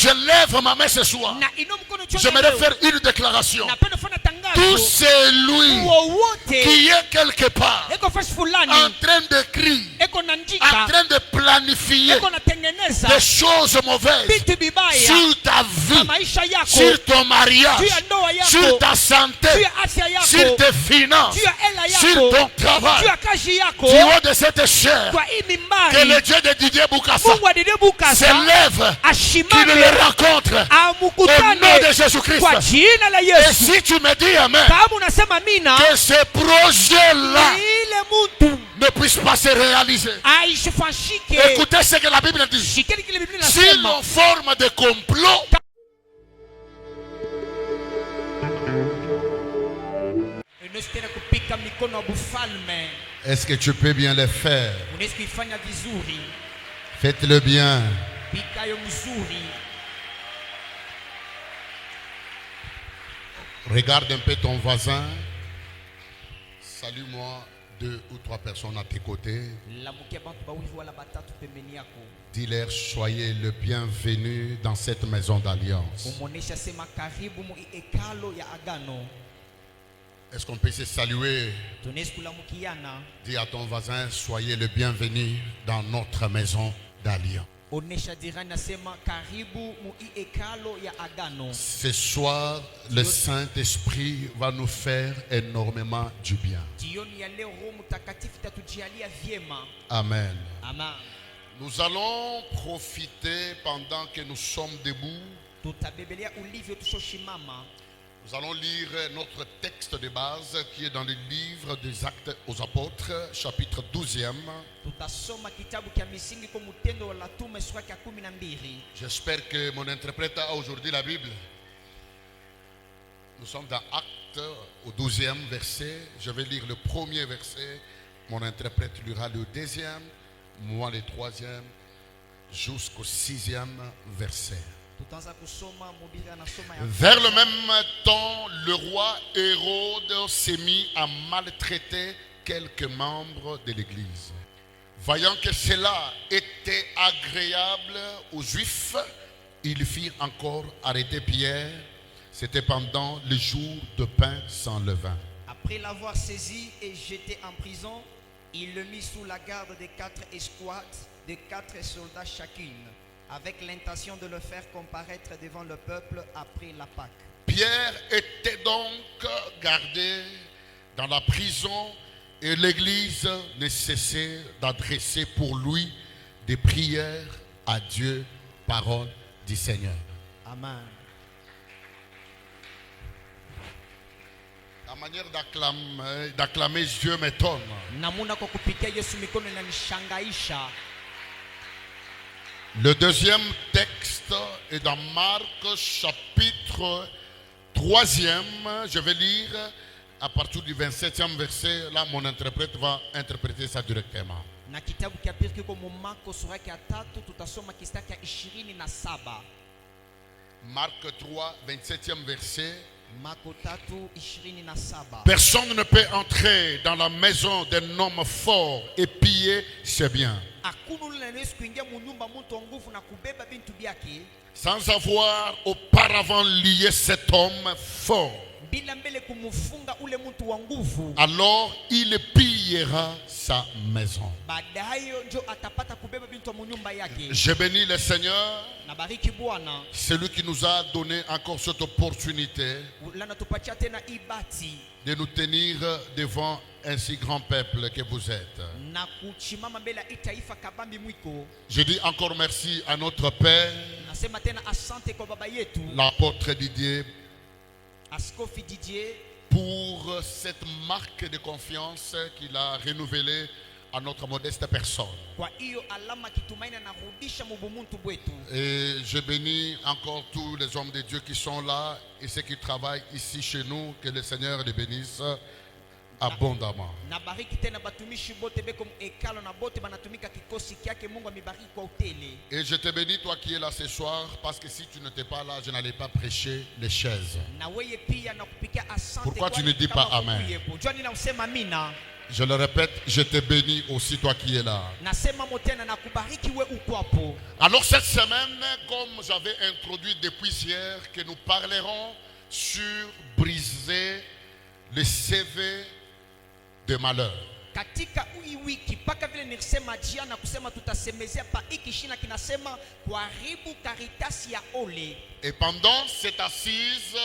Je lève ma main ce soir. J'aimerais faire une déclaration. Tout celui qui est quelque part en train d'écrire, en train de planifier des choses mauvaises sur ta vie, sur ton mariage, sur ta santé, sur tes finances, sur ton travail, du haut de cette chair, que le Dieu de Didier Bukasa s'élève, qu'il le rencontre au nom de Jésus-Christ. Et si tu me dis Amen, que ce projet-là ne puisse pas se réaliser. Écoutez ce que la Bible dit. Si l'on forme des complots, est-ce que tu peux bien le faire? Faites-le bien. Regarde un peu ton voisin. Salue-moi 2 ou 3 personnes à tes côtés. Dis-leur, soyez le bienvenu dans cette maison d'alliance. Est-ce qu'on peut se saluer? Dis à ton voisin, soyez le bienvenu dans notre maison d'alliance. Ce soir, le Saint-Esprit va nous faire énormément du bien. Amen. Nous allons profiter pendant que nous sommes debout. Nous allons lire notre texte de base qui est dans le livre des Actes aux Apôtres, chapitre 12e. J'espère que mon interprète a aujourd'hui la Bible. Nous sommes dans Actes au 12e verset. Je vais lire le premier verset. Mon interprète lira le deuxième, moi le 3e, jusqu'au 6e verset. Vers le même temps, le roi Hérode s'est mis à maltraiter quelques membres de l'Église. Voyant que cela était agréable aux Juifs, il fit encore arrêter Pierre. C'était pendant le jour de pain sans levain. Après l'avoir saisi et jeté en prison, il le mit sous la garde des 4 escouades, de 4 soldats chacune, avec l'intention de le faire comparaître devant le peuple après la Pâque. Pierre était donc gardé dans la prison et l'Église ne cessait d'adresser pour lui des prières à Dieu, parole du Seigneur. Amen. La manière d'acclamer Dieu m'étonne. Le deuxième texte est dans Marc chapitre 3e. Je vais lire à partir du 27e verset. Là, mon interprète va interpréter ça directement. Marc 3, 27e verset. Personne ne peut entrer dans la maison d'un homme fort et piller ses biens sans avoir auparavant lié cet homme fort. Alors il pillera sa maison. Je bénis le Seigneur, celui qui nous a donné encore cette opportunité de nous tenir devant un si grand peuple que vous êtes. Je dis encore merci à notre Père, l'apôtre Didier, pour cette marque de confiance qu'il a renouvelée à notre modeste personne. Et je bénis encore tous les hommes de Dieu qui sont là et ceux qui travaillent ici chez nous. Que le Seigneur les bénisse abondamment. Et je te bénis, toi qui es là ce soir, parce que si tu n'étais pas là, je n'allais pas prêcher les chaises. Pourquoi tu ne dis pas Amen? Je le répète, je te bénis aussi toi qui es là. Alors cette semaine, comme j'avais introduit depuis hier, que nous parlerons sur briser le CV de malheur. Katika wiki paka vile nilisema jana kusema tutasemezea pa ikishina kinasema kuharibu karitasi ya ole. Et pendant cette assise,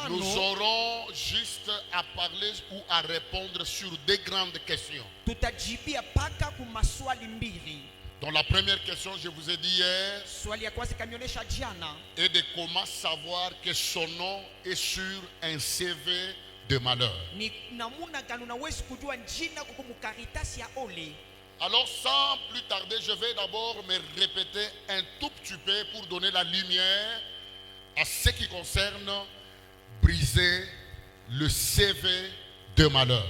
nous aurons juste à parler ou à répondre sur deux grandes questions. Tutajibia paka ku maswali mbili. Donc la première question, je vous ai dit hier, swali ya kwanza kanionyesha jana, et de comment savoir que son nom est sur un CV de malheur. Alors sans plus tarder, je vais d'abord me répéter un tout petit peu pour donner la lumière à ce qui concerne briser le CV de malheur.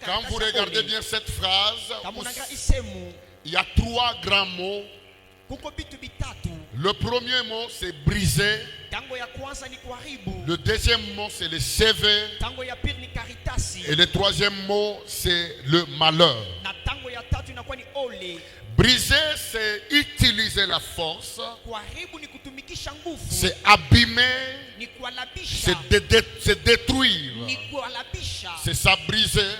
Quand vous regardez bien cette phrase, il y a trois grands mots. Le premier mot c'est briser. Le deuxième mot c'est le CV. Et le troisième mot c'est le malheur. Briser c'est utiliser la force. C'est abîmer. C'est détruire. C'est ça briser.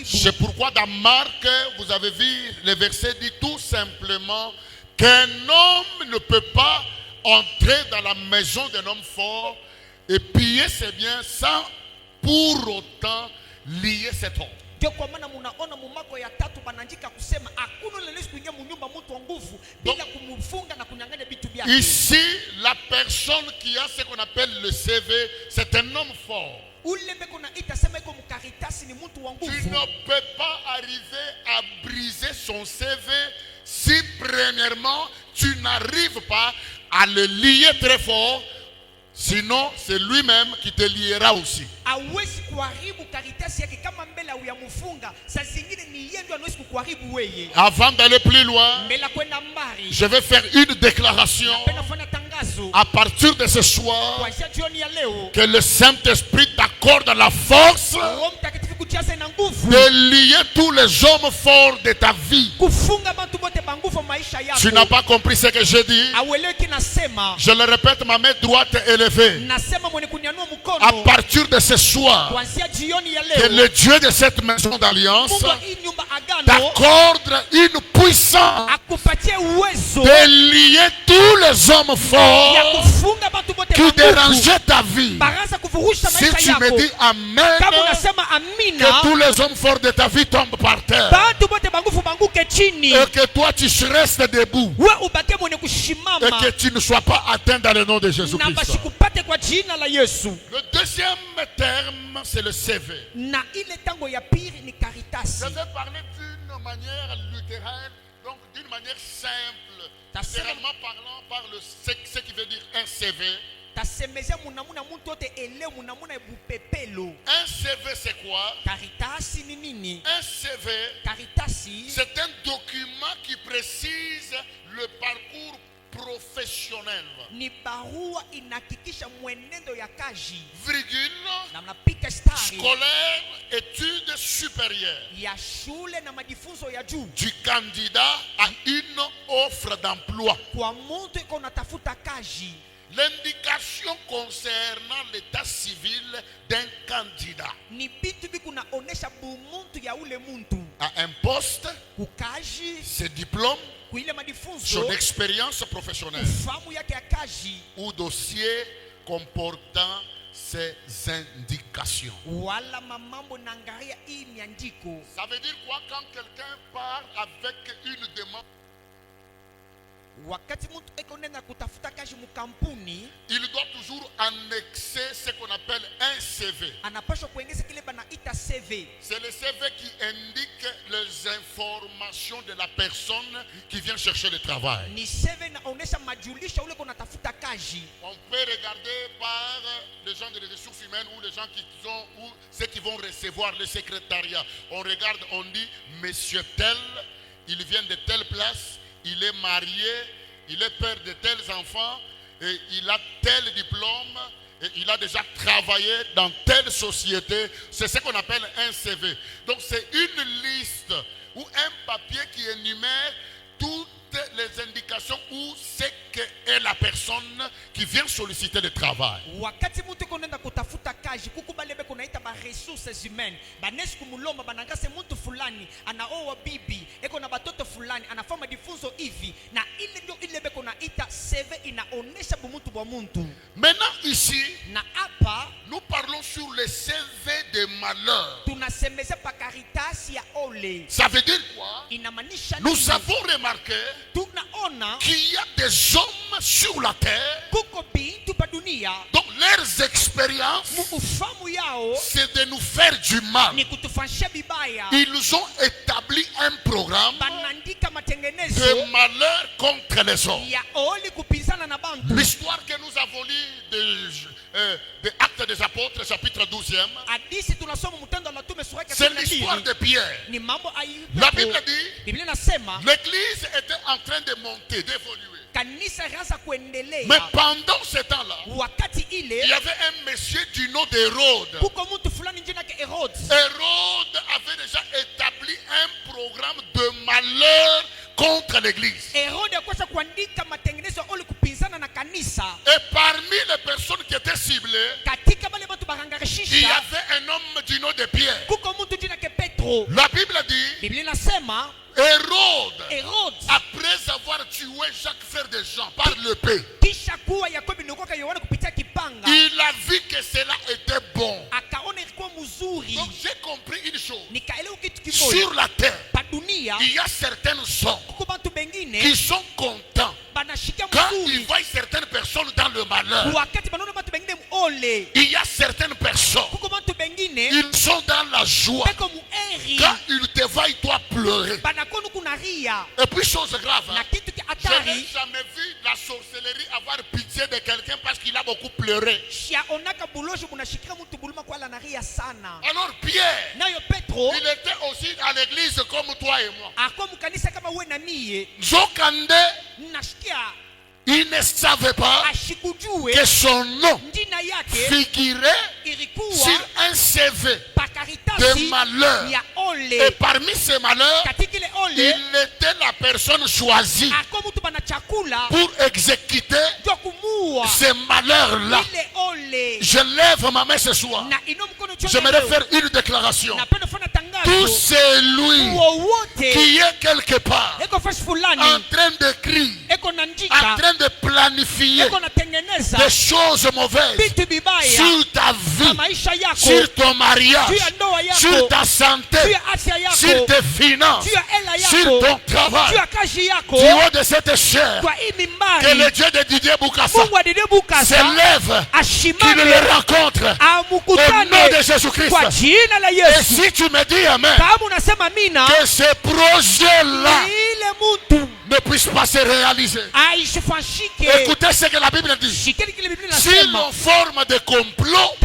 C'est pourquoi dans Marc vous avez vu le verset dit tout simplement qu'un homme ne peut pas entrer dans la maison d'un homme fort et piller ses biens sans pour autant lier cet homme. Ici, la personne qui a ce qu'on appelle le CV, c'est un homme fort. Tu ne peux pas arriver à briser son CV si premièrement tu n'arrives pas à le lier très fort, sinon c'est lui-même qui te liera aussi. Avant d'aller plus loin, je vais faire une déclaration à partir de ce soir, que le Saint-Esprit t'accorde la force de lier tous les hommes forts de ta vie. Tu n'as pas compris ce que je dis? Je le répète, ma main droite est élevée. À partir de ce soir, que le Dieu de cette maison d'alliance t'accorde une puissance de lier tous les hommes forts qui dérangeaient ta vie. Si tu me dis Amen, que tous les hommes forts de ta vie tombent par terre et que toi tu restes debout et que tu ne sois pas atteint dans le nom de Jésus-Christ. Le deuxième terme, c'est le CV. Je vais parler d'une manière littéraire, donc d'une manière simple. Littéralement parlant, par ce qui veut dire un CV. Un CV c'est quoi? Un CV c'est un document qui précise le parcours professionnel. Virgule, scolaire, études supérieures. Du candidat à une offre d'emploi. L'indication concernant l'état civil d'un candidat à un poste, ses diplômes, son expérience professionnelle ou dossier comportant ces indications. Ça veut dire quoi quand quelqu'un part avec une demande? Il doit toujours annexer ce qu'on appelle un CV. C'est le CV qui indique les informations de la personne qui vient chercher le travail. On peut regarder par les gens des ressources humaines ou les gens qui sont ou ceux qui vont recevoir le secrétariat. On regarde, on dit Monsieur tel, il vient de telle place. Il est marié, il est père de tels enfants, et il a tel diplôme, et il a déjà travaillé dans telle société. C'est ce qu'on appelle un CV. Donc c'est une liste ou un papier qui énumère toutes les indications ou ce qu'est la personne qui vient solliciter le travail. Wakati mtu konenda kutafuta kazi kukubalebe kunaita ba resources humaines banesku mulomba banangase mtu fulani anaoa bibi eko na batoto fulani anafanya majifunzo hivi na ile ndio ile beko naita CV inaonesha bumuntu bwa muntu. Maintenant ici na hapa nous parlons sur le CV de malheur. Tunasemeza pa karitasi ya ole. Ça veut dire quoi? Inamaanisha nous avons remarqué qu'il y a des hommes sur la terre. Donc leurs expériences, c'est de nous faire du mal. Ils ont établi un programme de malheur contre les hommes. L'histoire que nous avons lue de Actes des Apôtres, chapitre 12e, c'est l'histoire de Pierre. La Bible dit l'église était en train de monter, d'évoluer. Mais pendant ce temps-là, il y avait un monsieur du nom d'Hérode. Hérode avait déjà établi un programme de malheur contre l'église. Et parmi les personnes qui étaient ciblées, il y avait un homme du nom de Pierre. La Bible dit Hérode, après avoir tué Jacques frère de Jean par l'épée, il a vu que cela était bon. Donc j'ai compris une chose. Sur la terre, il y a certaines hommes qui sont contents quand ils voient certaines personnes dans le malheur. Il y a certaines personnes, ils sont dans la joie quand ils te voient toi pleurer. Et puis chose grave, je n'ai jamais vu la sorcellerie avoir pitié de quelqu'un parce qu'il a beaucoup pleuré. Alors Pierre, il était aussi à l'église comme toi et moi. Zokande, il ne savait pas que son nom figurait sur un CV de malheur. Et parmi ces malheurs, il était la personne choisie pour exécuter ces malheurs-là. Je lève ma main ce soir. J'aimerais faire une déclaration. Tout celui qui est quelque part en train d'écrire, en train de planifier des choses mauvaises sur ta vie, sur ton mariage, sur ta santé, sur tes finances, sur ton travail, du haut de cette chair, que le Dieu de Didier Boukassa s'élève, qu'il le rencontre au nom de Jésus-Christ. Et si tu me dis amen, que ce projet-là ne puisse pas se réaliser. Écoutez ce que la Bible dit. Si l'on forme des complots,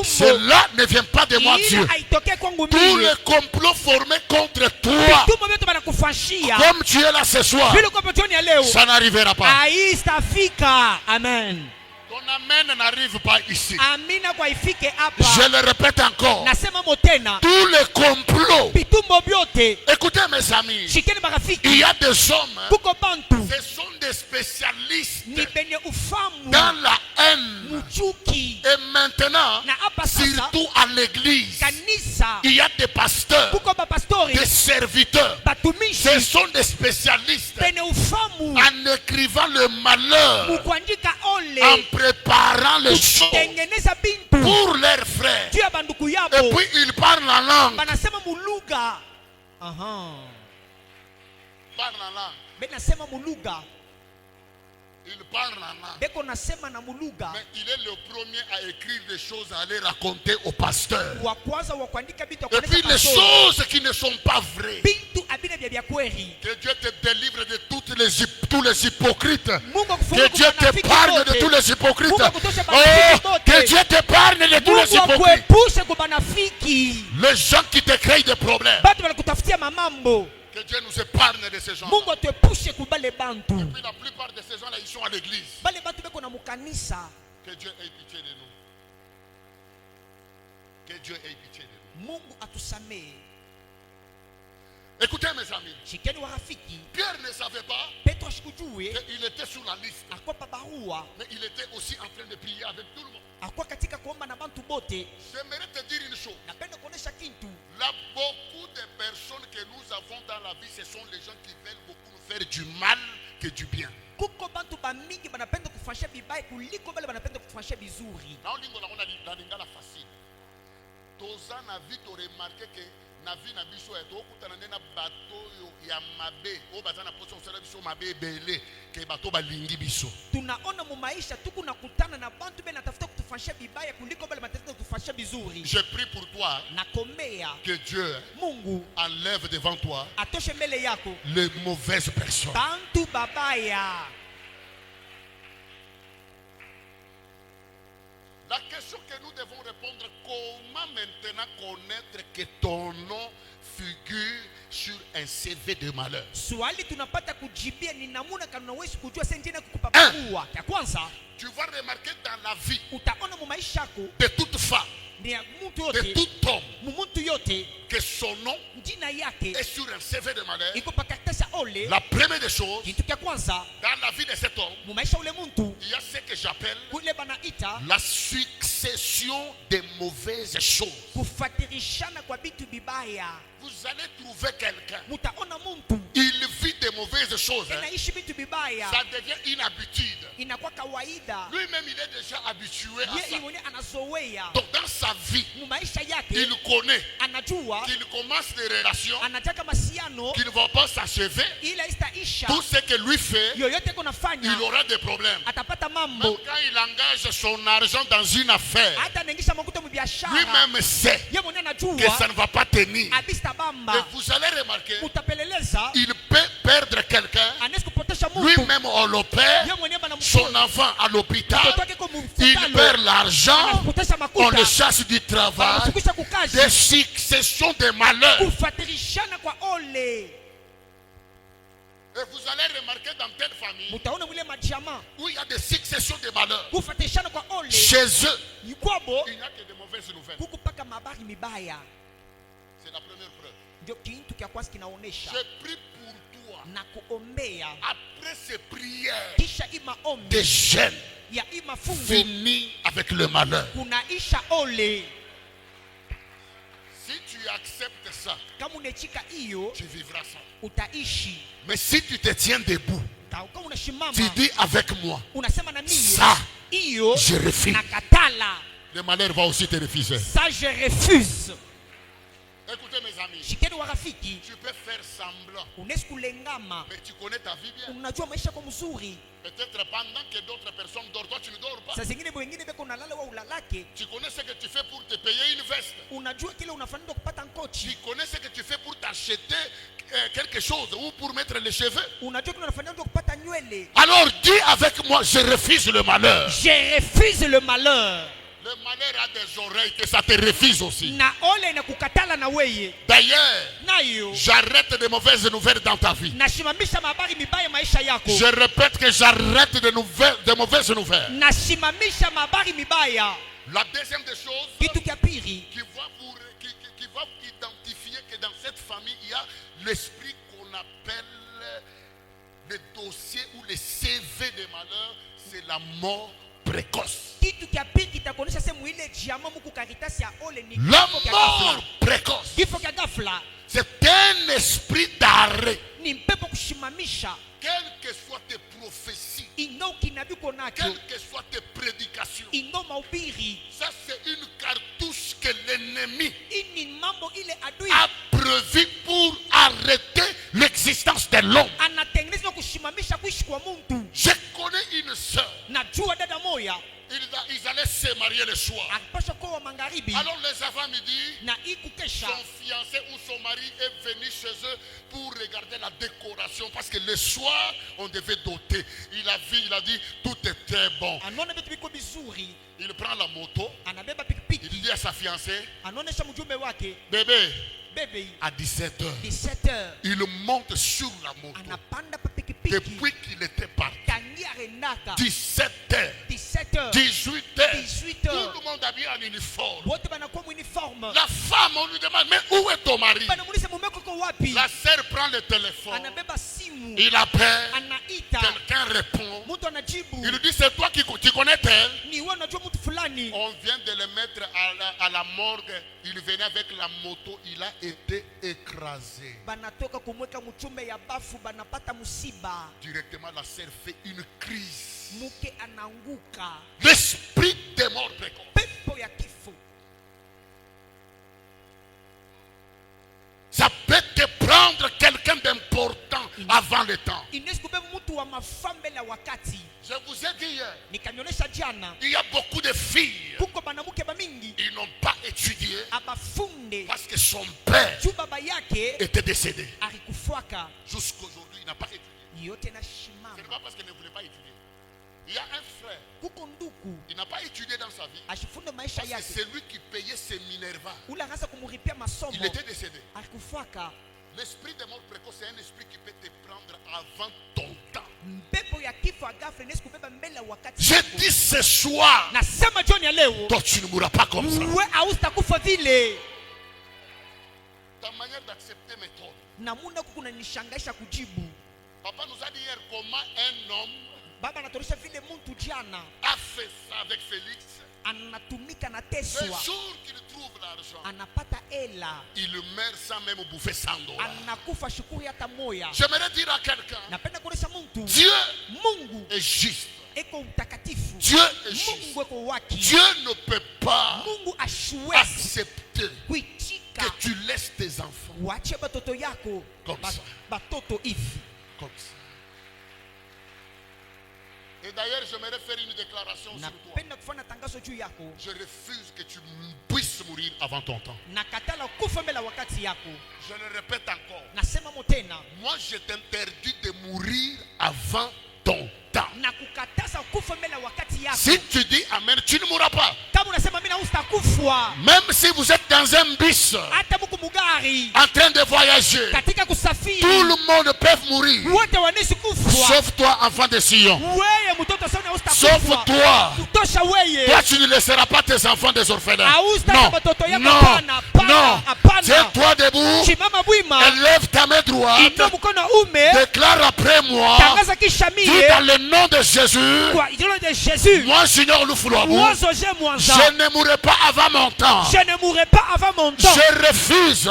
cela ne vient pas de moi, Dieu. Tous les complots formés contre toi, comme tu es là ce soir, ça n'arrivera pas. Amen. Ton amen n'arrive pas ici. Je le répète encore. Tous les complots. Écoutez mes amis, il y a des hommes, ce sont des spécialistes dans la haine. Et maintenant, surtout à l'église, il y a des pasteurs, des serviteurs. Ce sont des spécialistes en écrivant le malheur, en préparant les choses pour leurs frères. Et puis ils parlent en langue. Parlent en langue. Il parle en langue. Mais il est le premier à écrire des choses, à les raconter aux pasteurs. Et puis les choses qui ne sont pas vraies. Que Dieu te délivre de tous les hypocrites. Que Dieu te parle de tous les hypocrites. Oh, que Dieu te parle de tous les hypocrites. Les gens qui te créent des problèmes. Que Dieu nous épargne de ces gens. Et puis la plupart de ces gens-là, ils sont à l'église. Que Dieu ait pitié de nous. Que Dieu ait pitié de nous. Écoutez mes amis, Pierre ne savait pas qu'il était sur la liste, mais il était aussi en train de prier avec tout le monde. J'aimerais te dire une chose. Là, beaucoup de personnes que nous avons dans la vie, ce sont les gens qui veulent beaucoup nous faire du mal que du bien. Na vie na biso ya tokutana na bato ya mabe o bazana poso osala biso mabe belé ke bato balingi biso. Tunaona mu maisha tukunakutana na bantu bena tafuta kutufanyia vibaya kuliko bale matendo kutufanyia vizuri. Je prie pour toi. Nakomea que Dieu Mungu enlève devant toi atoshe mbele yako les mauvaises personnes. Bantu babaya. La question que nous devons répondre, comment maintenant connaître que ton nom figure sur un CV de malheur? Tu vas remarquer dans la vie de toute femme, de tout homme, que son nom est sur un CV de malheur. La première des choses, dans la vie de cet homme, il y a ce que j'appelle la succession des mauvaises choses. Vous allez trouver quelqu'un, il vit des mauvaises choses, ça devient une habitude. Lui-même il est déjà habitué à ça. Donc dans sa vie, il connaît qu'il commence des relations qui ne vont pas s'achever. Tout ce que lui fait, il aura des problèmes. Même quand il engage son argent dans une affaire, lui-même sait que ça ne va pas tenir. Et vous allez remarquer, il peut perdre quelqu'un, lui-même on le perd, son enfant à l'hôpital, il perd l'argent, on le chasse du travail, des successions de malheurs. Et vous allez remarquer dans telle famille où il y a des successions de malheurs, chez eux, il n'y a que de mauvaises nouvelles. C'est la première preuve. Je prie pour toi. Après ces prières, des jeunes finissent avec le malheur. Si tu acceptes ça, tu vivras ça. Mais si tu te tiens debout, tu dis avec moi, ça, je refuse. Le malheur va aussi te refuser. Ça, je refuse. Écoutez mes amis, tu peux faire semblant, mais tu connais ta vie bien. Peut-être pendant que d'autres personnes dorment, toi tu ne dors pas. Tu connais ce que tu fais pour te payer une veste. Tu connais ce que tu fais pour t'acheter quelque chose ou pour mettre les cheveux. Alors dis avec moi, je refuse le malheur. Je refuse le malheur. Le malheur a des oreilles que ça te refuse aussi. D'ailleurs, j'arrête de mauvaises nouvelles dans ta vie. Je répète que j'arrête de mauvaises nouvelles. La deuxième des choses qui va identifier que dans cette famille, il y a l'esprit qu'on appelle le dossier ou le CV de malheur, c'est la mort précoce. La mort précoce, c'est un esprit d'arrêt. Quelles que soient tes prophéties, quelles que soient tes prédications, ça c'est une cartouche que l'ennemi a prévue pour arrêter l'existence de l'homme. Je connais une sœur, ils allaient se marier le soir. Alors les avant-midi, son fiancé ou son mari est venu chez eux pour regarder la décoration, parce que le soir on devait doter. Il a dit tout était bon. Il prend la moto, il dit à sa fiancée, bébé, à 17h. 17h. Il monte sur la moto. Depuis qu'il était parti. 17h. 17h. 18h. Tout le monde habillé en uniforme. La femme, on lui demande, mais où est ton mari? La sœur prend le téléphone. Il appelle. Quelqu'un répond. Il lui dit, c'est toi qui connais elle? On vient de le mettre à la morgue. Il venait avec la moto. Il a été écrasé. Directement, la sœur fait une crise. L'esprit des morts précoces. Ça peut te prendre quelqu'un d'important avant le temps. Je vous ai dit hier, il y a beaucoup de filles. Ils n'ont pas étudié parce que son père était décédé. Jusqu'aujourd'hui, il n'a pas étudié. Ce n'est pas parce qu'il ne voulait pas étudier. Il y a un frère. Il n'a pas étudié dans sa vie. Parce que c'est lui qui payait ses Minerva. Il était décédé. L'esprit des morts précoces, c'est un esprit qui peut te prendre avant ton temps. Je dis ce soir, toi tu ne mourras pas comme ça. Ta manière d'accepter mes torts. Papa nous a dit hier comment un homme a fait ça avec Félix. Le jour qu'il trouve l'argent, il meurt sans même bouffer $100. J'aimerais dire à quelqu'un, Dieu est juste. Dieu est juste. Dieu ne peut pas accepter que tu laisses tes enfants comme ça. Comme ça. Et d'ailleurs, j'aimerais faire une déclaration sur toi. Je refuse que tu puisses mourir avant ton temps. Je le répète encore. Moi, je t'interdis de mourir avant ton temps. Si tu dis Amen, tu ne mourras pas. Même si vous êtes dans un bus en train de voyager, tout le monde peut mourir. Sauf toi, enfant de Sion. Sauf toi. Toi, tu ne laisseras pas tes enfants des orphelins. Non, non, non. Tiens-toi debout. Élève ta main droite. Déclare après moi. Dis dans le nom de Jésus. Moi, Junior Loufoulouabou, je ne mourrai pas avant mon temps. Je refuse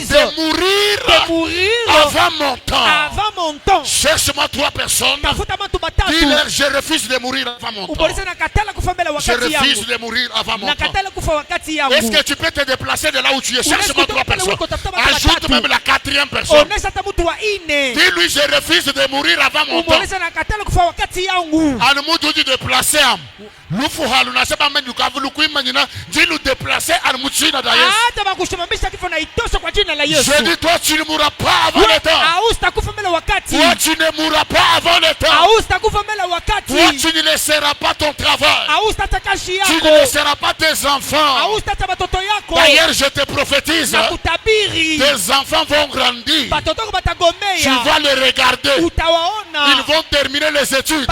de mourir avant mon temps. Cherche-moi 3 personnes. Dis-leur, je refuse de mourir avant mon temps. Je refuse de mourir avant mon temps. Est-ce que tu peux te déplacer de là où tu es? Cherche-moi 3 personnes. Ajoute même la 4e personne. Dis-lui, je refuse de mourir avant mon temps. Dis-nous déplacer. Dis-nous déplacer. Je dis, toi tu ne mourras pas avant le temps. Toi tu ne mourras pas avant le temps. Toi tu ne laisseras pas ton travail. Tu ne laisseras pas tes enfants. D'ailleurs je te prophétise, tes enfants vont grandir. Tu vas les regarder. Ils vont terminer les études.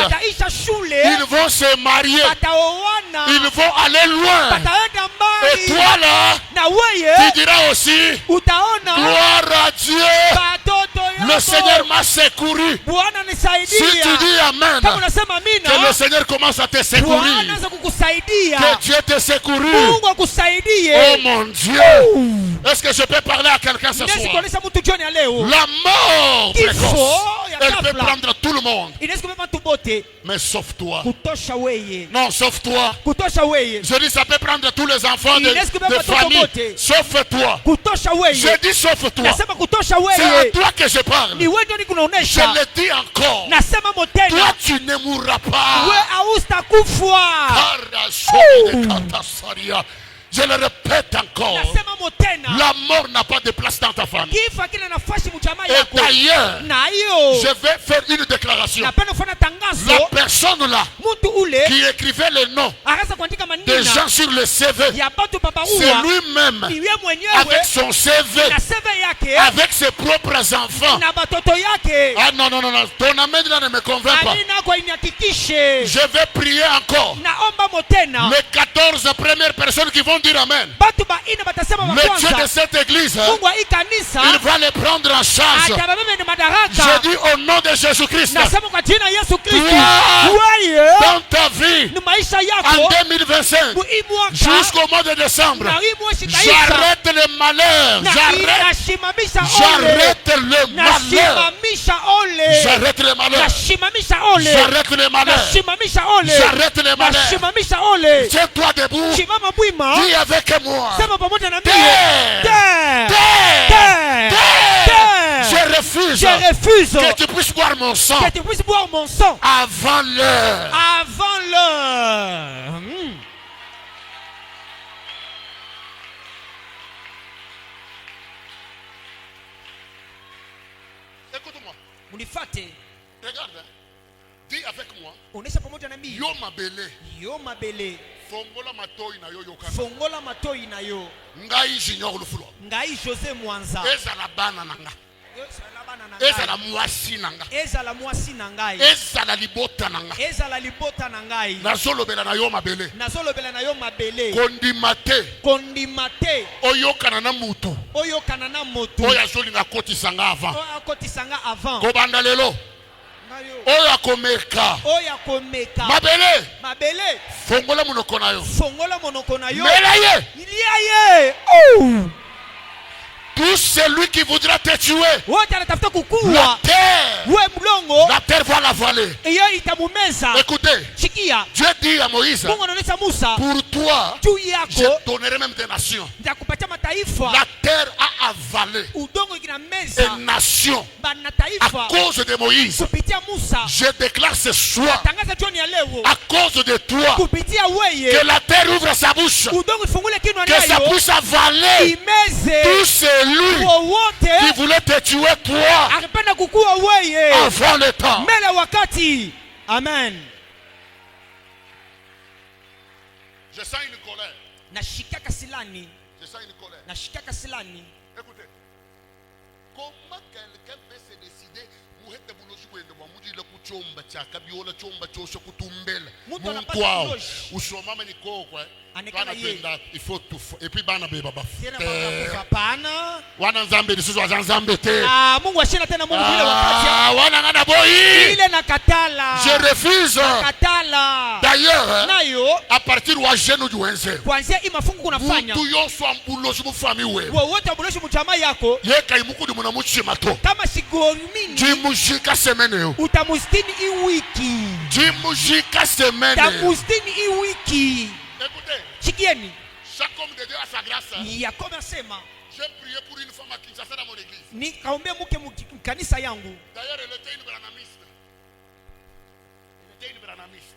Ils vont se marier. Ils vont aller loin. Et toi là, tu diras aussi, gloire à Dieu, le Seigneur m'a secouru. Si tu dis Amen, que le Seigneur commence à te secourir, que Dieu te secouru. Oh mon Dieu, est-ce que je peux parler à quelqu'un ce soir? La mort précoce, elle peut prendre tout le monde, mais sauf toi. Non, sauf toi. Je dis ça peut prendre tous les enfants de famille, sauf toi. Je dis sauf toi. C'est à toi que je parle. Je le dis encore. Toi tu ne mourras pas. Je le répète encore. La mort n'a pas de place dans ta famille. Et d'ailleurs, je vais faire une déclaration. La personne là qui écrivait les noms des gens sur le CV, c'est lui-même avec son CV, avec ses propres enfants. Ah non, non, non, non. Ton amen là ne me convainc pas. Je vais prier encore. Les 14 premières personnes qui vont dire amen. Le Dieu de cette église, il va les prendre en charge. Je dis au nom de Jésus-Christ, dans ta vie, en 2025, jusqu'au mois de décembre, j'arrête le malheur. J'arrête le malheur. J'arrête le malheur. J'arrête le malheur. J'arrête le malheur. Tiens-toi debout. Dis avec moi. Je refuse que tu puisses boire mon sang avant l'heure. Écoute-moi. Regarde. Dis avec moi. Yo mabele. Fongola matoi na yo. Ngai junior lufulwa. Ngai José Mwanza. Ezala bana nanga. Ezala mwasi nanga. Ezala libota nanga. Nazolobela na yo mabele. Kondimate. Oyokana na mutu. Oya zolinga kotisanga avant. Kobanda lelo. Oya komeka. Mabele. Fongola monoko na yo. Melaye. Tout celui qui voudra te tuer, la terre va l'avaler. Écoutez, Dieu dit à Moïse, pour toi, je donnerai même des nations. La terre a avalé des nations à cause de Moïse. Je déclare ce soir, à cause de toi, que la terre ouvre sa bouche, que ça puisse avaler tout celui qui voulait te tuer toi avant le temps. Amen. Je sens une colère. Je sens une colère. Écoutez, comment quelqu'un peut se décider pour être il faut tout et puis bana beba ba wana nzambe lisusu azanzambe te Mungu ashina tena Mungu vile wakati wana ngana boyi ile nakatala je refuse nakatala d'ailleurs à partir wa jeune duenze kuanzia imafungu kunafanya mtu yoso ambuloshi mu family wewe wote ambuloshi mu chama yako yeka imukudi muna muchima to kama sigorumini jimujika semene yo utamustini i wiki jimujika semene tamustini i wiki. Écoutez, chikieni. Chaque homme de Dieu a sa grâce. Yakobo asema, j'ai prié pour une femme à Kinshasa dans mon église. Nikaombea mke kanisa yangu. D'ailleurs, elle était une branamiste.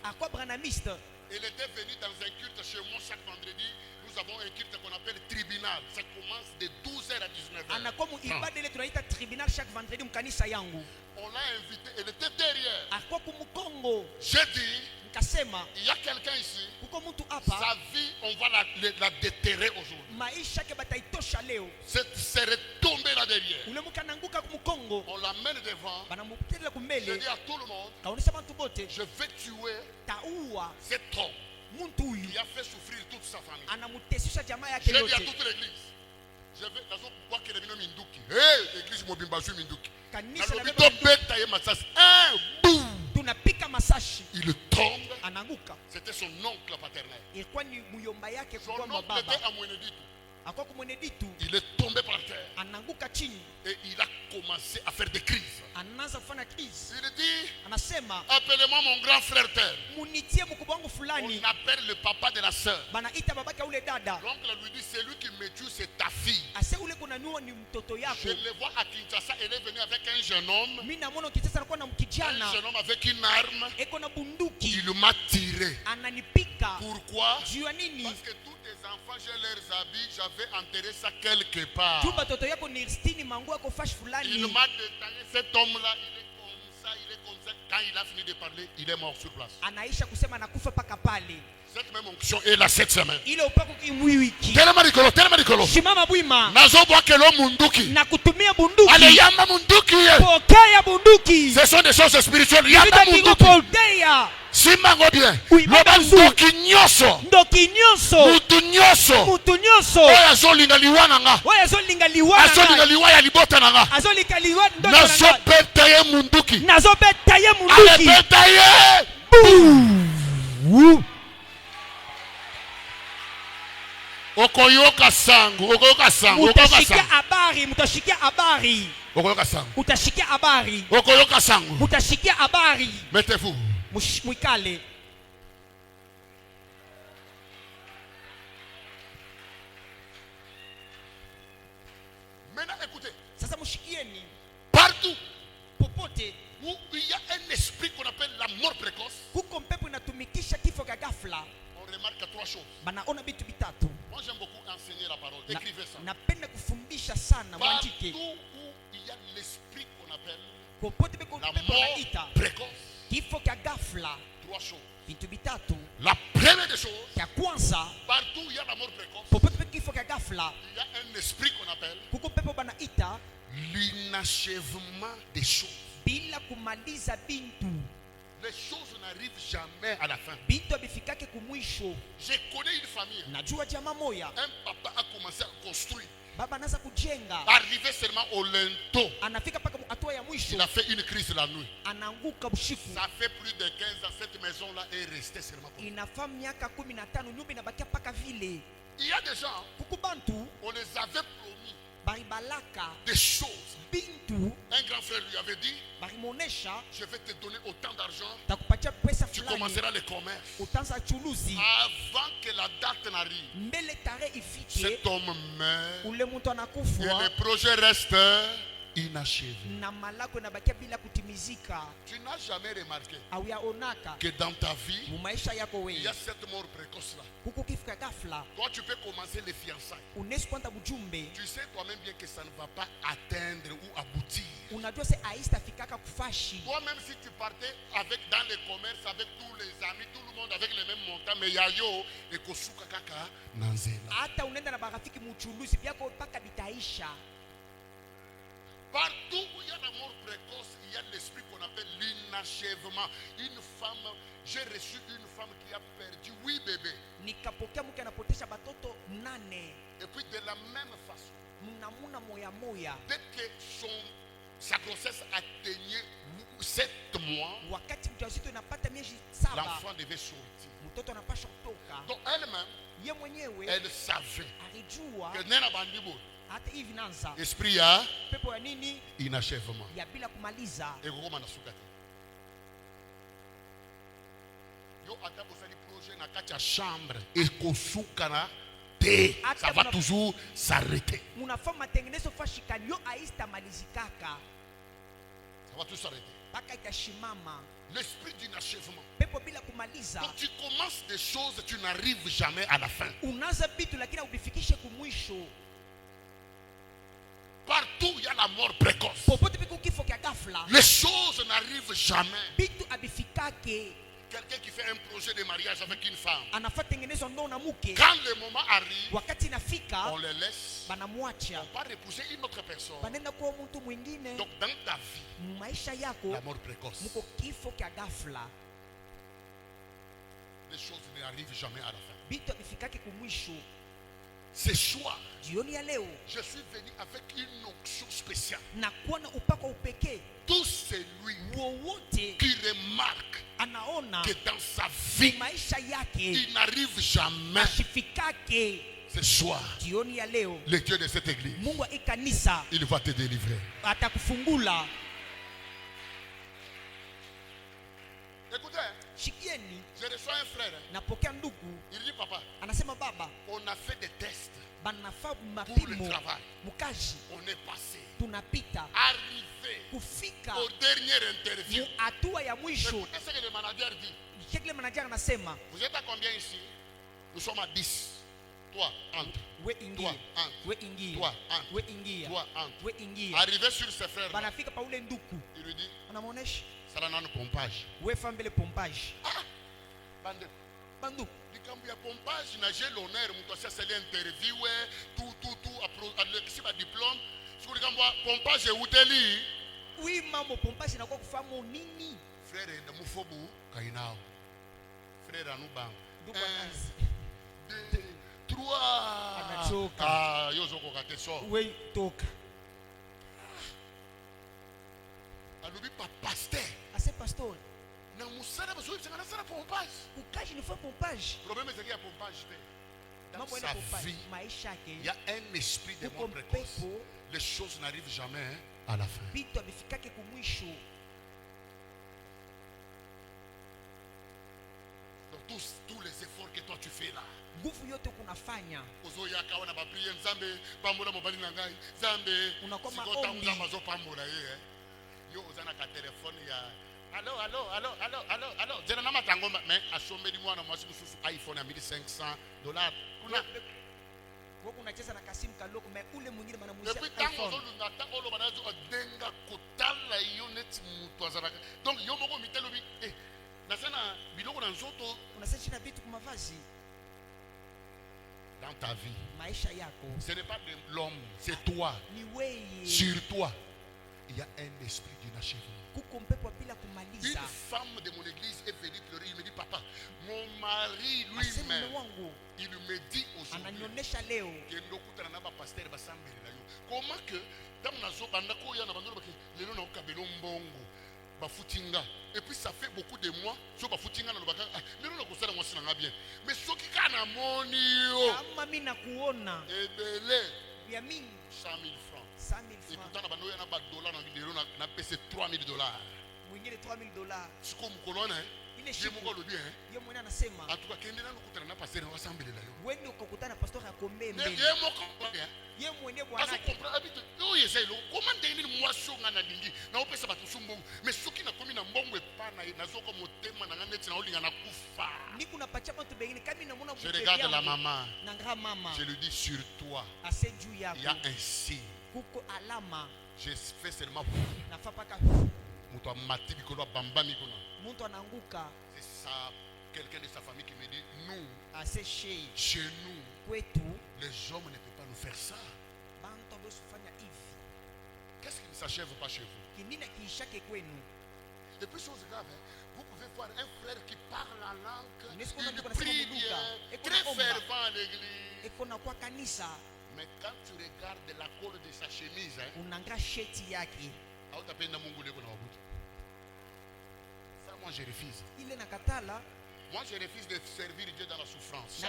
Akwa branamiste. Elle était venue dans un culte chez moi chaque vendredi. Nous avons un culte qu'on appelle tribunal. Ça commence de 12h à 19h. Anakomu ibada ile tunaita tribunal chaque vendredi mkanisa yangu. On l'a invitée, elle était derrière. Akwa kumukongo. J'ai dit, il y a quelqu'un ici, sa vie, on va la déterrer aujourd'hui. C'est retombé là derrière. On l'amène devant. Je dis à tout le monde, je vais tuer cet homme qui a fait souffrir toute sa famille. Je dis à toute l'église, je vais voir que les minduki. Hé, l'église Mobimbazu Minduki. Il tombe. C'était son oncle paternel. Son oncle était à Mweneditu. Il est tombé par terre. Et il a commencé à faire des crises. Il dit, appelez-moi mon grand frère tel. On appelle le papa de la sœur. L'oncle lui dit, c'est lui qui me tue, c'est ta fille. Je le vois à Kinshasa, elle est venue avec un jeune homme. Un jeune homme avec une arme. Il m'a tiré. Pourquoi? Parce que tous tes enfants, j'ai leurs habits, j'avais enterré ça quelque part. Il m'a détaillé, cet homme-là, il est comme ça, il est comme ça. Quand il a fini de parler, il est mort sur place. Cette même onction est là cette semaine. Tellement rigolo. Nazo bois que l'homme munduki. Allez, yamba munduki. Ce sont des choses spirituelles. Yamba munduki. Simango bien. Ndoki nyoso. Mutu nyoso. Oya zolinga liwa nanga. Azolinga liwa ya libota nanga. Nazo betaye munduki. Ale betaye. Okoyoka sangu. Utashikia habari. Mettez-vous. Mwikale. Maintenant écoutez. Sasa mushikieni. Partout popote où il y a un esprit qu'on appelle la mort précoce, kuko mpepo inatumikisha kifo cha ghafla. On remarque trois choses. Banaona vitu vitatu. Moi j'aime beaucoup enseigner la parole. Écrivez ça. Napenda kufundisha sana mwandike. Partout où il y a l'esprit qu'on appelle popote la mort précoce, kifo cha ghafla. Trois choses. Vitu vitatu. La première des choses, ya kwanza, partout où il y a la mort précoce, popote kifo cha ghafla, il y a un esprit qu'on appelle kuko mpepo banaita l'inachèvement des choses. Bila kumaliza bintu. Les choses n'arrivent jamais à la fin. Bintu abifikake kumwisho. Je connais une famille. Najua jamaa moya. Un papa a commencé à construire. Baba anaanza kujenga. Arrivé seulement au linteau. Anafika paka hatua ya mwisho. Il a fait une crise la nuit. Anaanguka usiku. Ça fait plus de 15 ans, cette maison là est restée seulement comme ça. Inafa miaka 15 nyumba inabakia paka vile. Il y a des gens, kukubantu, on les avait promis baribalaka des choses. Bintu, un grand frère lui avait dit, barimonesha, je vais te donner autant d'argent, tu commenceras le commerce. Avant que la date n'arrive, cet homme meurt et le projet reste inachevé. Tu n'as jamais remarqué que dans ta vie, il y a cette mort précoce là. Toi tu peux commencer les fiançailles. Tu sais toi-même bien que ça ne va pas atteindre ou aboutir. Toi-même si tu partais dans le commerce avec tous les amis, tout le monde avec les mêmes montants, mais yayo et kosuka kaka nanzela. Partout où il y a la mort précoce, il y a l'esprit qu'on appelle l'inachèvement. Une femme, j'ai reçu une femme qui a perdu 8 bébés. Et puis de la même façon, dès que sa grossesse atteignait 7 mois, l'enfant devait sortir. Donc elle-même, elle savait que Nena Bandibo, esprit ya inachèvement. Et Roma na sukati. Yo ata bosali projet na kati ya chambre et kosuka na te, ça va toujours s'arrêter. Ça va toujours s'arrêter. L'esprit d'inachèvement. Quand tu commences des choses, tu n'arrives jamais à la fin. Partout il y a la mort précoce. Les choses n'arrivent jamais. Quelqu'un qui fait un projet de mariage avec une femme, quand le moment arrive, on les laisse, on part épouser une autre personne. Donc dans ta vie, la mort précoce, les choses n'arrivent jamais à la fin. Ce soir, je suis venu avec une onction spéciale. Tout celui qui remarque que dans sa vie, il n'arrive jamais. Ce soir, le Dieu de cette église, il va te délivrer. Écoutez, je reçois un frère. Il dit papa, on a fait des tests pour le travail. On est passé. Arrivé au dernier interview. Écoutez ce que le manager dit. Vous êtes à combien ici? Nous sommes à 10. Toi, entre. Toi, entre. Toi, entre. Toi, entre. Arrivé sur ses frères. Il lui dit, ça là dans le pompage. Ah, Bandou. Il y a pompage, j'ai l'honneur, c'est l'interview, tout, diplôme. Sur le pompage, où t'es li? Oui, maman, pompage, n'a pas de femme au nini. Frère, de Moufobu, Kainao. Frère, Anouban. 1, 2, 3. Ah, Yozoko Kateso. Oui, toka. Alors, pas pasteur. Ah, c'est pasteur. Non, Moussara, parce que c'est un pompage. Pourquoi je ne fais pompage? Le problème, c'est qu'il y a pompage. Dans sa vie, il y a un esprit de mort précoce. Les choses n'arrivent jamais à la fin. Donc tous les efforts que toi tu fais là. Allô. Mais à sommet du mois, moi, c'est iPhone à $1,500. Donc, dans ta vie, ce n'est pas de l'homme, c'est toi. Sur toi, il y a un esprit d'inachèvement. Une femme de mon église est venue pleurer. Il me dit, papa, mon mari lui-même, il me dit aujourd'hui comment que et puis ça fait beaucoup de mois mais ce qui a monio 100 000 francs. Et pourtant, il y a $3,000. C'est comme colonne, il est chez moi. En tout cas, il je regarde la maman. Je lui dis sur toi, il y a un signe. Je fais seulement. C'est ça, quelqu'un de sa famille qui me dit, nous, chez nous, les hommes ne peuvent pas nous faire ça. Qu'est-ce qui ne s'achève pas chez vous? Et puis chose grave, vous pouvez voir un frère qui parle la langue, il prie bien, très fervent à l'église. Mais quand tu regardes la colle de sa chemise, ça, moi je refuse. Moi je refuse de servir Dieu dans la souffrance. Ça,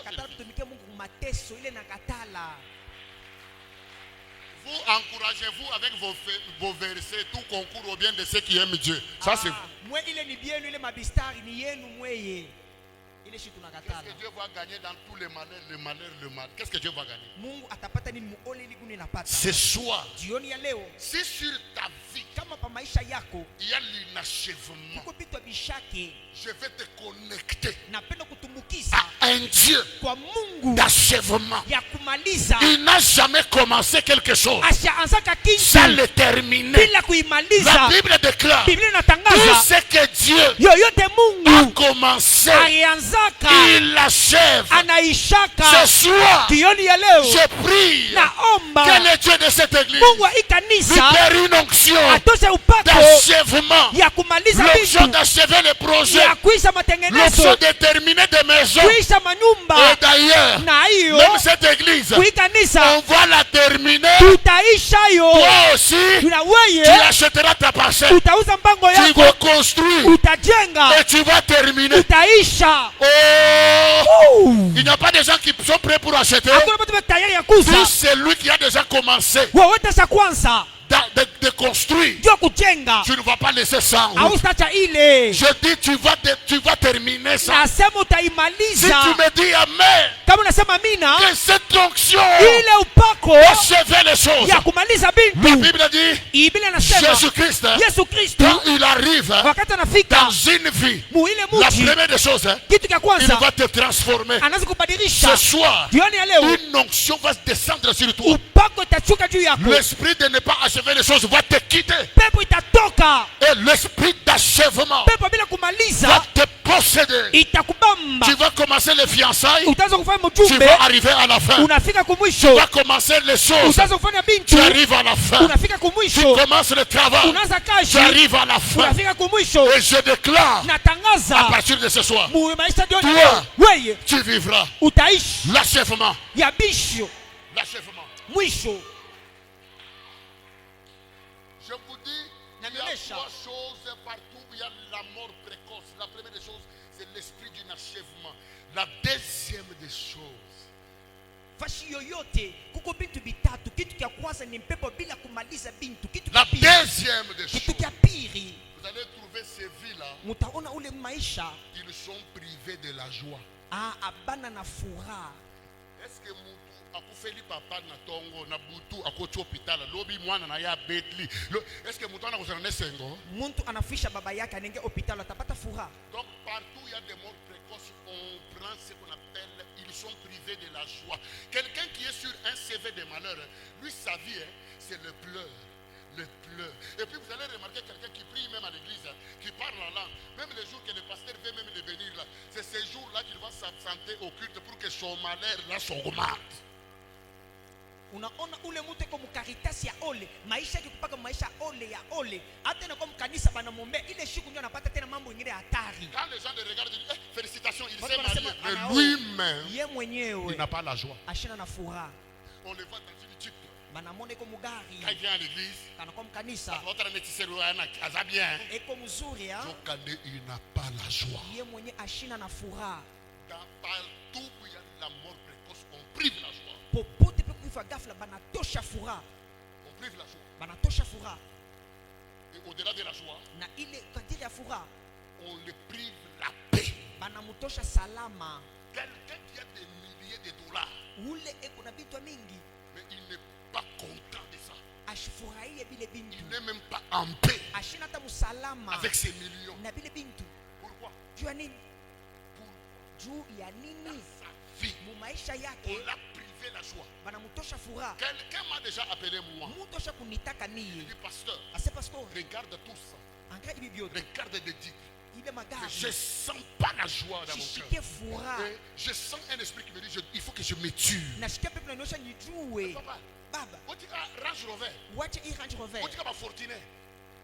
vous encouragez-vous avec vos versets, tout concourt au bien de ceux qui aiment Dieu. Ça c'est vous. Qu'est-ce que Dieu va gagner dans tous les malheurs, le malheur? Qu'est-ce que Dieu va gagner? Ce soir, si sur ta vie, il y a l'inachèvement, je vais te connecter à un Dieu d'achèvement. Il n'a jamais commencé quelque chose sans le terminer. La Bible déclare tout ce que Dieu a commencé, il l'achève. Ce soir, je prie que le Dieu de cette église libère une onction d'achèvement, l'onction d'achever les projets, l'onction de terminer des maisons. Et d'ailleurs, même cette église, on va la terminer. Toi aussi, tu achèteras ta parcelle, tu vas construire et tu vas terminer. Oh, il n'y a pas de gens qui sont prêts pour acheter. Tout celui qui a déjà commencé de construire tu ne vas pas laisser ça en route. Je dis tu vas terminer ça. Si tu me dis amen, que cette onction achève les choses. La Bible dit Jésus-Christ, quand il arrive dans une vie, la première des choses, il va te transformer. Ce soir, une onction va descendre sur toi. L'esprit de ne pas achever les choses va te quitter. Et l'esprit d'achèvement va te posséder. Tu vas commencer les fiançailles, tu vas arriver à la fin. Tu vas commencer les choses, tu arrives à la fin. Tu commences le travail, tu arrives à la fin. Et je déclare à partir de ce soir, toi, tu vivras l'achèvement. L'achèvement. Je vous dis, il y a trois choses partout où il y a la mort précoce. La première des choses, c'est l'esprit d'un achèvement. La deuxième des choses, la deuxième des choses, vous allez trouver ces vies-là, ils sont privés de la joie. Est-ce que akufeli papa na tongo na butu akoti hôpital lobi mwana na ya betli est-ce que mutu anakozana nesengo muntu anafisha baba yake anenge hospital atapata furaha. Donc partout il y a des morts précoces, on prend ce qu'on appelle, ils sont privés de la joie. Quelqu'un qui est sur un CV de malheur, lui sa vie c'est le pleur. Et puis vous allez remarquer quelqu'un qui prie même à l'église, qui parle en langue, même les jours que le pasteur veut même le venir là, c'est ces jours-là qu'il va s'absenter au culte pour que son malheur là s'augmente. Unaona ule mtu kwa mkaritasi ya ole maisha yake kupaka maisha ole ya ole hata na kwa mkanisa banamwombea ile siku ndio anapata tena mambo mengine hatari. Quand les gens le regardent disent félicitations, il s'est marié, mais lui-même yeye mwenyewe il n'a pas la joie. Ashina na furaha. On le voit dans une type. Banamwona kwa mugari. Quand il vient à l'église, kana kwa mkanisa l'autre métisseur ana kaza bien. Eko mzuri hein. Donc il n'a pas la joie. Yeye mwenyewe ashina na furaha. Dans partout où il y a la mort précoce, on prive la joie. Popote pe kufa ghafla banatosha furaha. On prive la joie. Banatosha furaha. Et au-delà de la joie, na ile kadiri ya furaha, on le prive la paix. Banamutosha salama. Quelqu'un qui a des milliers de dollars, ule eko na vitu mingi, mais il n'est pas content de ça. Ashifurahie bile bintu. Il n'est même pas en paix ashina ta musalama avec ses millions. Na bile bintu. Pourquoi? Juu ya nini? Juu ya nini? Sa vie, mu maisha yake on l'a privé la joie. Banamutosha furaha. Quelqu'un m'a déjà appelé moi. Mtu asha kunitaka Il niye. dit pasteur, Ase pasteur, regarde tout ça. angalia hivi vyote. Regarde des digues. Ile magari. Je sens pas la joie dans mon Shishike cœur. furaha. Je sens un esprit qui me dit il faut que je me tue. Nasikia pepo inaonyesha nijue. Papa, Baba, Range Rover. wacha hii Range Rover. Otika fortuné.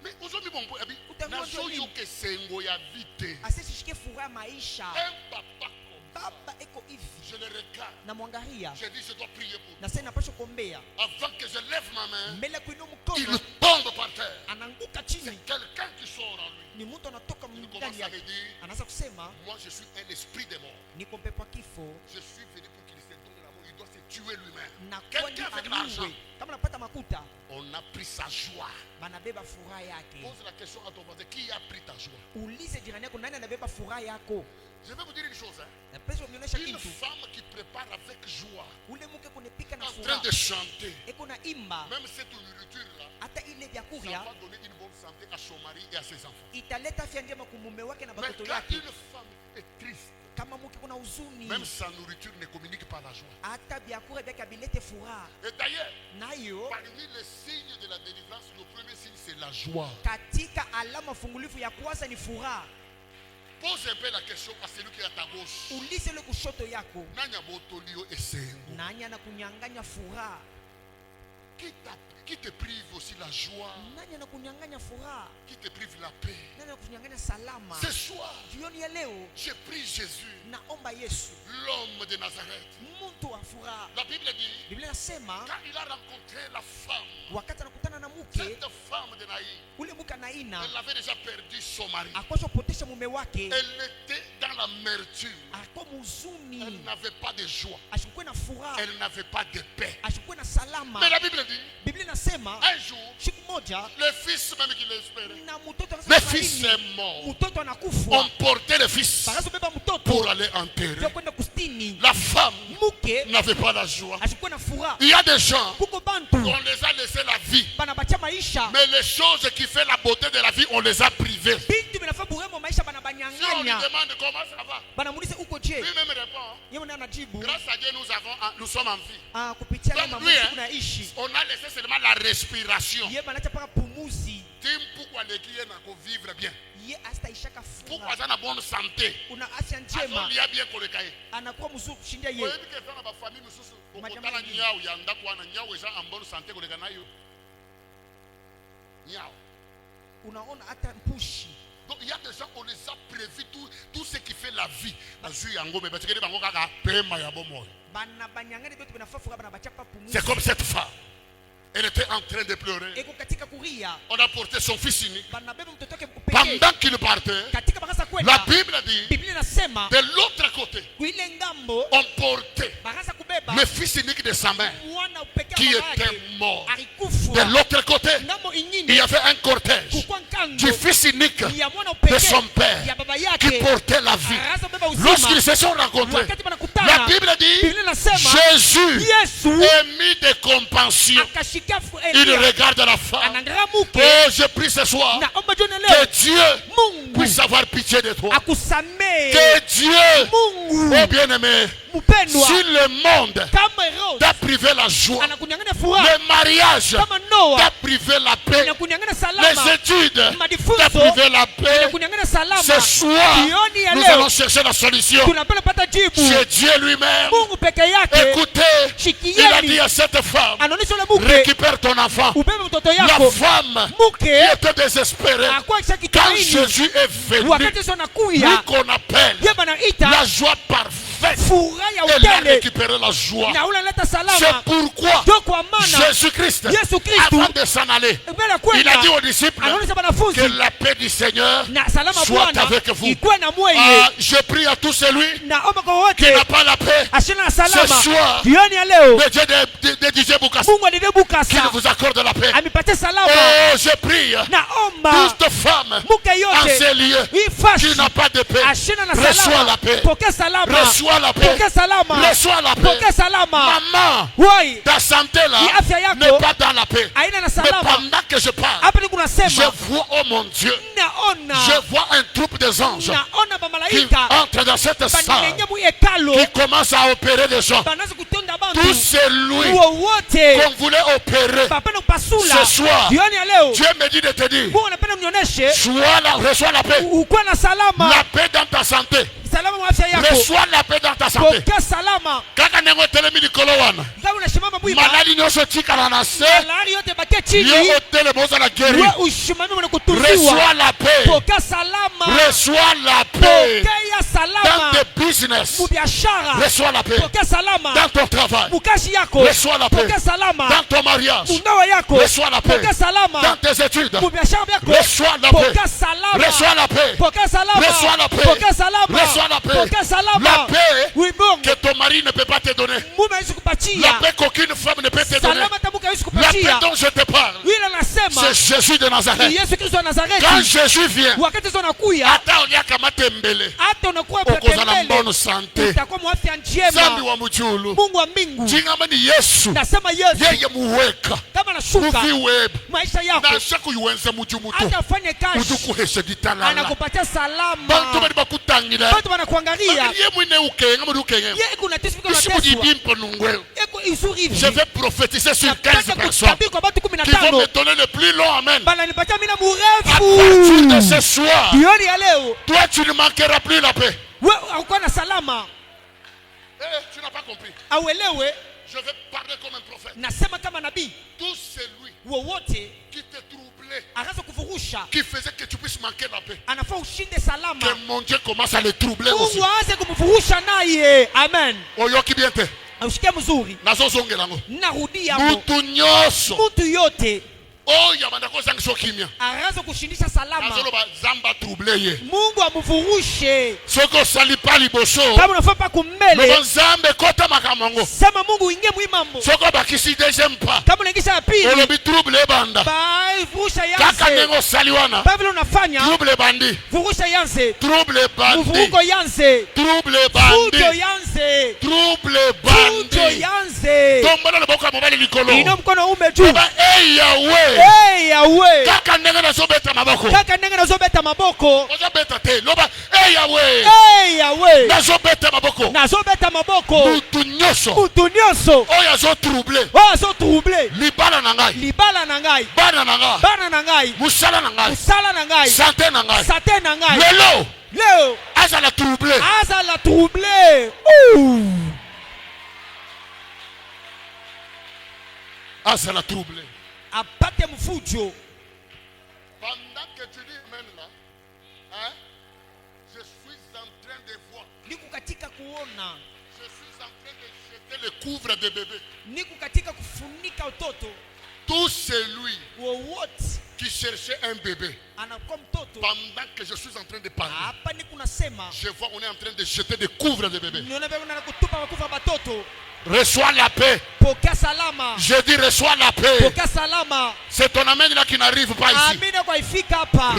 Mais aujourd'hui mon abi, Utaona nazo que sengo ya vite. Ase shishike furaha maisha. Un papa Baba eko hivi. je le regarde. Na mwangalia. Je dis je dois prier pour lui. Na sasa napaswa kuombea. Avant que je lève ma main, Mbele kuinua il mkono. tombe par terre. Ananguka C'est chini. quelqu'un qui sort en lui. Ni mtu anatoka Il ndani commence à yake. me dire, Anaanza kusema, moi je suis un esprit de mort. niko pepo kifo. Je suis venu pour qu'il se donne la mort. Il doit se tuer lui-même. Na Quelqu'un avec l'argent. aliwe. Kama napata makuta, On a pris sa joie. banabeba furaha yake. Pose la question à ton voisin, qui a pris ta joie? Ulize jirani yako nani anabeba furaha yako. Je vais vous dire une chose. Na pesa unionyesha Une kitu. femme qui prépare avec joie, Ule mke kunipika na en train furaha. de chanter, Eko na imba. même cette nourriture-là, Hata ile ça vyakuria va donner une bonne santé à son mari et à ses enfants. italeta afya njema kwa mume wake na Mais watoto quand wake. une femme est triste, Kama mke kuna huzuni, même sa nourriture ne communique pas la joie. hata vyakuria vyake bilete furaha. Et d'ailleurs, Nayo parmi les signes de la délivrance, le premier signe c'est la joie. katika alama fungulifu ya kwanza ni furaha. Pose un peu la question à celui qui est à ta gauche. Ulize ile kushoto yako, Nanya botolio esengo. nani anakunyang'anya furaha? Qui te prive aussi la joie, Nani anakunyang'anya furaha? qui te prive la paix. Nani anakunyang'anya salama? Ce soir, Jioni ya leo je prie Jésus, naomba Yesu, l'homme de Nazareth. mtu wa furaha. La Bible dit, Biblia inasema quand il a rencontré la femme, wakati anakutana na mke, cette femme de Naïm, ule mke Naina elle avait déjà perdu son mari. akosha kupotesha mume wake, Elle était dans l'amertume. alikuwa Elle muzuni, n'avait pas de joie. ashikuwe na furaha, Elle n'avait pas de paix. ashikuwe na Mais salama. la Bible dit, Un jour, le fils même qui l'espérait, le fils est mort. On portait le fils pour aller enterrer. La femme n'avait pas la joie. Il y a des gens, on les a laissé la vie. Mais les choses qui font la beauté de la vie, on les a privées. Si on lui demande comment ça va, lui-même répond, grâce à Dieu nous sommes en vie. Donc lui, on a laissé seulement la respiration. Pourquoi les clients vivre bien? Pourquoi ça a une bonne santé? Il y a bien pour les cahiers. Donc il y a des gens, on les a prévu tout ce qui fait la vie. C'est comme cette femme. Elle était en train de pleurer. On a porté son fils unique. Pendant qu'il partait, la Bible dit, de l'autre côté, on portait le fils unique de sa mère qui était mort. De l'autre côté, il y avait un cortège du fils unique de son père qui portait la vie. Lorsqu'ils se sont rencontrés, la Bible dit, Jésus est mis de compassion. Il regarde la femme. Oh, je prie ce soir que Dieu puisse avoir pitié de toi. Que Dieu, oh bien-aimé, si le monde t'a privé la joie, le mariage t'a privé la paix, les études t'a privé la paix, ce soir, nous allons chercher la solution chez Dieu lui-même. Écoutez, il a dit à cette femme, récupère ton enfant. La femme qui était désespérée, quand Jésus est venu, lui qu'on appelle la joie parfaite, elle a récupéré la joie. C'est pourquoi Jésus-Christ, avant de s'en aller, il a dit aux disciples que la paix du Seigneur soit avec vous. Je prie à tout celui qui n'a pas la paix ce soir, le Dieu de DJ Bukasa, qu'il vous accorde la paix. Oh, je prie toute femme en ces lieux qui n'a pas de paix, reçois la paix. Reçois la paix. Reçois la paix. Maman, ta santé là n'est pas dans la paix. Mais pendant que je parle, je vois, oh mon Dieu, je vois un troupe des anges qui entre dans cette salle, qui commence à opérer des gens. Tout celui qu'on voulait opérer ce soir, Dieu me dit de te dire, reçois la paix. La paix dans ta santé. Reçois la paix dans ta santé. Kaka nengo telemi likolo wana. Maladi nyonso tikala na se. Yo otele boza la guéri. Reçois la paix. Reçois la paix. Dans tes business. Reçois la paix. Dans ton travail. Reçois la paix. Dans ton mariage. Reçois la paix. Dans tes études. Reçois la paix. Reçois la paix. Reçois la paix. Reçois la paix. La paix que ton mari ne peut pas te donner. La paix qu'aucune femme ne peut te donner. La paix dont je te parle, c'est Jésus de Nazareth. Quand Jésus vient, attends, il y a kama tembele. Okoza na bonne santé. Zambi wa mchulu. Jingama ni Yesu. Yeye muweka. Muvi web. Na shaku yuwenza mujumutu. Uduku heshe ditalala. Bantu bani bakutangira. Je vais prophétiser sur 15 personnes qui vont me donner le plus long amen. À partir de ce soir, toi tu ne manqueras plus la paix. Tu n'as pas compris. Je vais parler comme un prophète. Tout celui qui te troublait, qui faisait que tu puisses manquer la paix, que mon Dieu commence à le troubler aussi. Amen. Oyoki bien te. Nazozongela ngo. Mutu nyoso Oh, yabanda ko zangi so kimia. Arazo kushindisha salama. Azoloba zamba troublé ye. Mungu amvurushe. Soko salipa liboso. Kama unafaa kumbele. Loba zambe kota makamango. Sema Mungu ingie mwimambo. Soko bakisi deuxième pas. Kama unaingisha ya pili. Olobi troublé banda. Ba vurusha yanse. Kaka nengo saliwana. Pavile unafanya. Troublé bandi. Vurusha yanse. Troublé bandi. Mvuruko yanse. Troublé bandi. Fujo yanse. Troublé bandi. Fujo yanse. Tombala boka mobali likolo. Ino mkono ume juu. Hey Yahweh. Hey Yahweh. Kaka nengo na sobeta maboko. Kaka nengo na sobeta maboko. Oza beta te. Loba hey Yahweh. Hey Yahweh. Na sobeta maboko. Na sobeta maboko. Mutu nyoso. Mutu nyoso. Oya zo troublé. Oya zo troublé. Libala na ngai. Libala na ngai. Bana na ngai. Bana na ngai. Musala na ngai. Musala na ngai. Santé na ngai. Santé na ngai. Lelo. Aza la troublé. Aza la troublé. Aza la troublé. Apate mfujo. Pendant que tu dis amen là, hein, je suis en train de voir. Niko katika kuona. Je suis en train de jeter le couvre de bébé. Niko katika kufunika utoto. Tout celui wowote qui cherchait un bébé, pendant que je suis en train de parler, je vois on est en train de jeter des couvres de bébé. Reçois la paix. Je dis reçois la paix. C'est ton amen là qui n'arrive pas ici.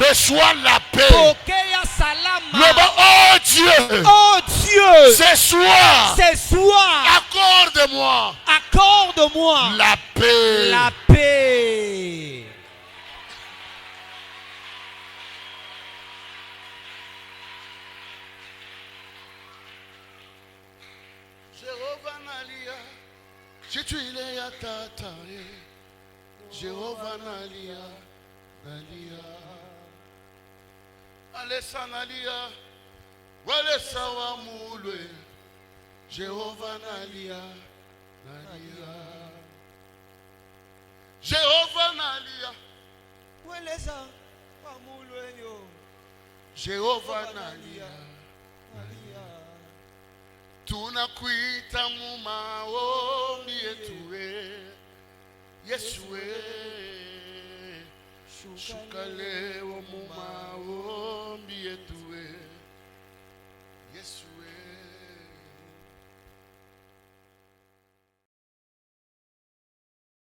Reçois la paix. Oh Dieu. Oh Dieu. Ce soir. Accorde-moi. La paix. La paix. Chituile ya tata Jehova nalia nalia Alesa nalia Walesa wa mulwe Jehova nalia nalia Jehova nalia Walesa wa mulwe yo Jehova nalia nalia Tunakuita mu maombi yetu Yesu shuka leo mu maombi yetu